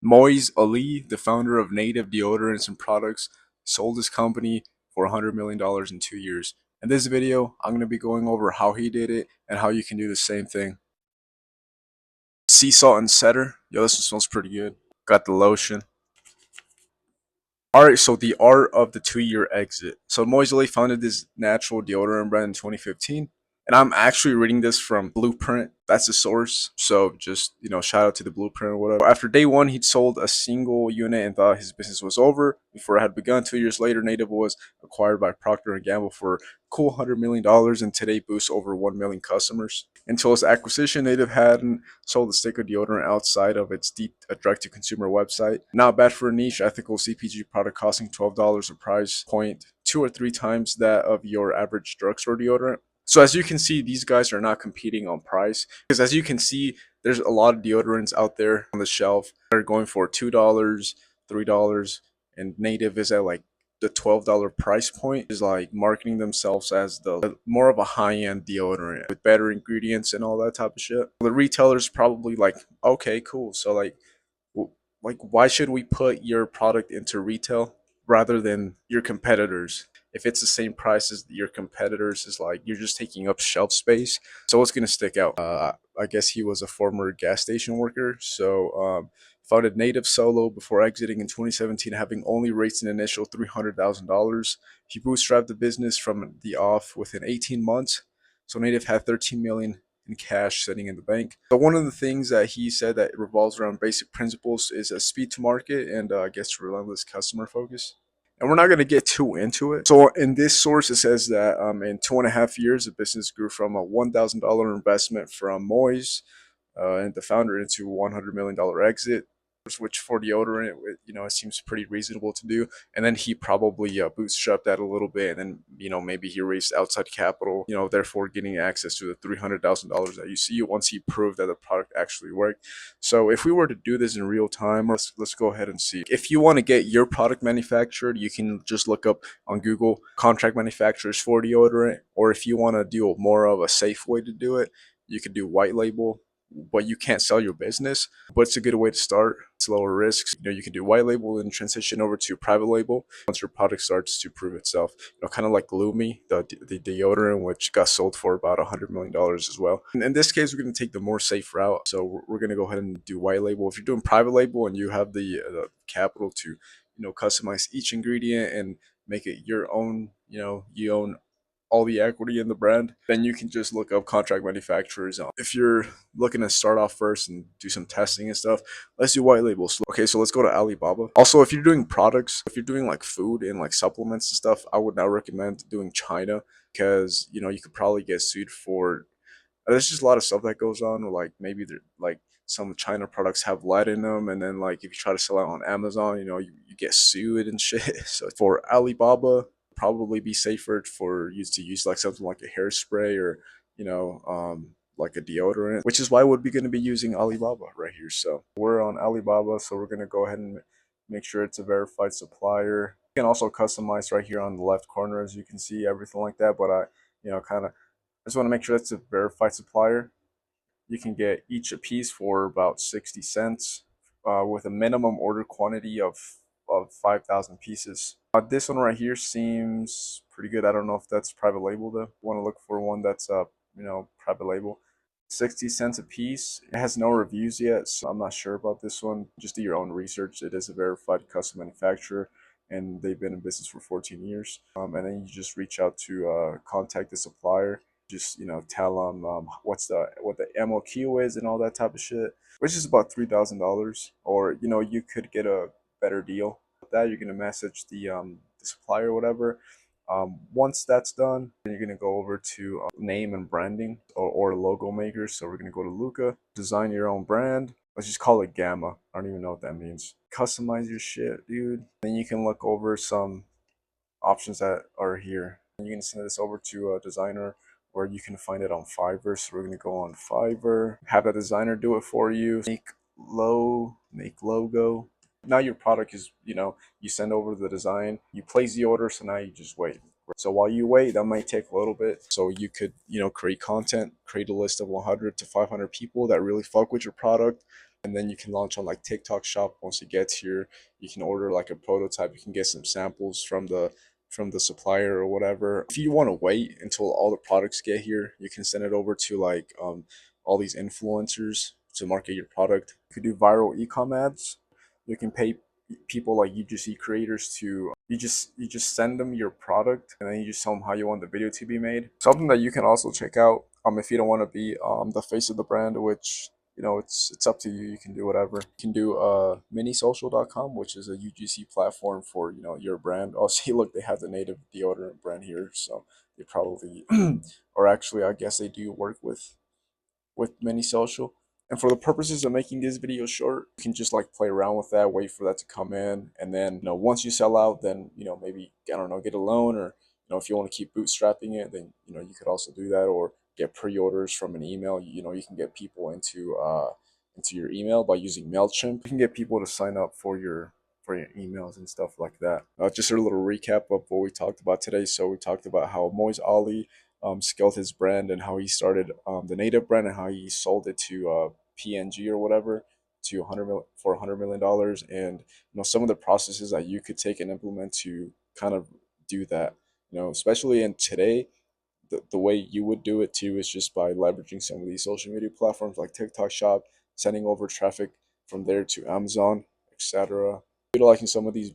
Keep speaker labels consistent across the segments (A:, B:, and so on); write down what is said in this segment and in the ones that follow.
A: Moise Ali, the founder of Native Deodorants and Products, sold his company for $100 million in 2 years. In this video, I'm going to be going over how he did it and how you can do the same thing. Sea salt and cedar. Yo, this one smells pretty good. Got the lotion. Alright, so the art of the 2 year exit. So Moise Ali founded this natural deodorant brand in 2015. And I'm actually reading this from Blueprint. That's the source. So just, shout out to the Blueprint or whatever. After day one, he'd sold a single unit and thought his business was over before it had begun. 2 years later, Native was acquired by Procter & Gamble for a cool $100 million and today boasts over 1 million customers. Until its acquisition, Native hadn't sold a stick of deodorant outside of its deep direct-to-consumer website. Not bad for a niche, ethical CPG product costing $12 a price point, 2 or 3 times that of your average drugstore deodorant. So as you can see, these guys are not competing on price because as you can see, there's a lot of deodorants out there on the shelf that are going for $2, $3, and Native is at like the $12 price point. Is like marketing themselves as the more of a high-end deodorant with better ingredients and all that type of shit. The retailer's probably like, okay, cool. So like why should we put your product into retail rather than your competitors? If it's the same price as your competitors, is like you're just taking up shelf space. So what's gonna stick out? I guess he was a former gas station worker. So founded Native solo before exiting in 2017, having only raised an initial $300,000. He bootstrapped the business from the off within 18 months. So Native had 13 million in cash sitting in the bank. So one of the things that he said that revolves around basic principles is a speed to market and I guess relentless customer focus. And we're not going to get too into it. So in this source, it says that in 2.5 years, the business grew from a $1,000 investment from Moise and the founder into $100 million exit, which for deodorant, it seems pretty reasonable to do. And then he probably bootstrapped that a little bit, and then maybe he raised outside capital, therefore getting access to the $300,000 that you see once he proved that the product actually worked. So if we were to do this in real time, let's go ahead and see. If you want to get your product manufactured, you can just look up on Google contract manufacturers for deodorant, or if you want to do more of a safe way to do it, you could do white label, but you can't sell your business. But it's a good way to start. It's lower risks. You can do white label and transition over to private label once your product starts to prove itself. Kind of like Lumi, the deodorant, which got sold for about $100 million as well. And in this case, we're going to take the more safe route. So we're going to go ahead and do white label. If you're doing private label and you have the capital to customize each ingredient and make it your own, you own all the equity in the brand, then you can just look up contract manufacturers. If you're looking to start off first and do some testing and stuff, let's do white labels. Okay, so let's go to Alibaba. Also, if you're doing products, if you're doing like food and like supplements and stuff, I would now recommend doing China because you could probably get sued for. There's just a lot of stuff that goes on, or like maybe like some China products have lead in them, and then like if you try to sell it on Amazon, you get sued and shit. So for Alibaba, probably be safer for you to use like something like a hairspray or like a deodorant, which is why we'd be going to be using Alibaba right here. So we're on Alibaba, so we're going to go ahead and make sure it's a verified supplier. You can also customize right here on the left corner, as you can see, everything like that. But kind of I just want to make sure that's a verified supplier. You can get each a piece for about 60 cents with a minimum order quantity of 5,000 pieces. This one right here seems pretty good. I don't know if that's private label though. Want to look for one that's private label. 60 cents a piece. It has no reviews yet, so I'm not sure about this one. Just do your own research. It is a verified custom manufacturer and they've been in business for 14 years. And then you just reach out to contact the supplier, just tell them what the MOQ is and all that type of shit, which is about $3,000. Or you could get a better deal with that. You're gonna message the supplier or whatever. Once that's done, then you're gonna go over to name and branding or logo makers. So we're gonna go to Luca, design your own brand. Let's just call it Gamma. I don't even know what that means. Customize your shit, dude. Then you can look over some options that are here. And you can send this over to a designer, or you can find it on Fiverr. So we're gonna go on Fiverr, have a designer do it for you, make logo. Now your product is, you send over the design, you place the order, so now you just wait. So while you wait, that might take a little bit. So you could, create content, create a list of 100 to 500 people that really fuck with your product, and then you can launch on like TikTok Shop. Once it gets here, you can order like a prototype. You can get some samples from the supplier or whatever. If you want to wait until all the products get here, you can send it over to like all these influencers to market your product. You could do viral ecom ads. You can pay people like UGC creators to you just send them your product, and then you just tell them how you want the video to be made. Something that you can also check out if you don't want to be the face of the brand, which it's up to you. You can do whatever. You can do minisocial.com, which is a UGC platform for your brand. Oh, see, look, they have the native deodorant brand here, so they probably or actually I guess they do work with many social. And for the purposes of making this video short, you can just like play around with that, wait for that to come in, and then once you sell out, then maybe I don't know, get a loan, or if you want to keep bootstrapping it, then you could also do that, or get pre-orders from an email. You can get people into your email by using Mailchimp. You can get people to sign up for your emails and stuff like that. Just a little recap of what we talked about today. So we talked about how Moise Ali scaled his brand, and how he started the native brand, and how he sold it to PNG or whatever to 100 million dollars, and some of the processes that you could take and implement to kind of do that. Especially in today, the way you would do it too is just by leveraging some of these social media platforms like TikTok Shop, sending over traffic from there to Amazon, etc. Utilizing some of these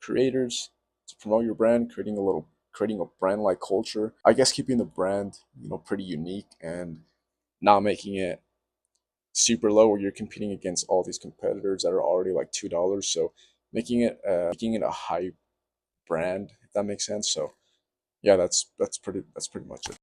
A: creators to promote your brand, creating a brand like culture. I guess keeping the brand pretty unique, and not making it super low where you're competing against all these competitors that are already like $2. So making it a high brand, if that makes sense. So yeah, that's pretty much it.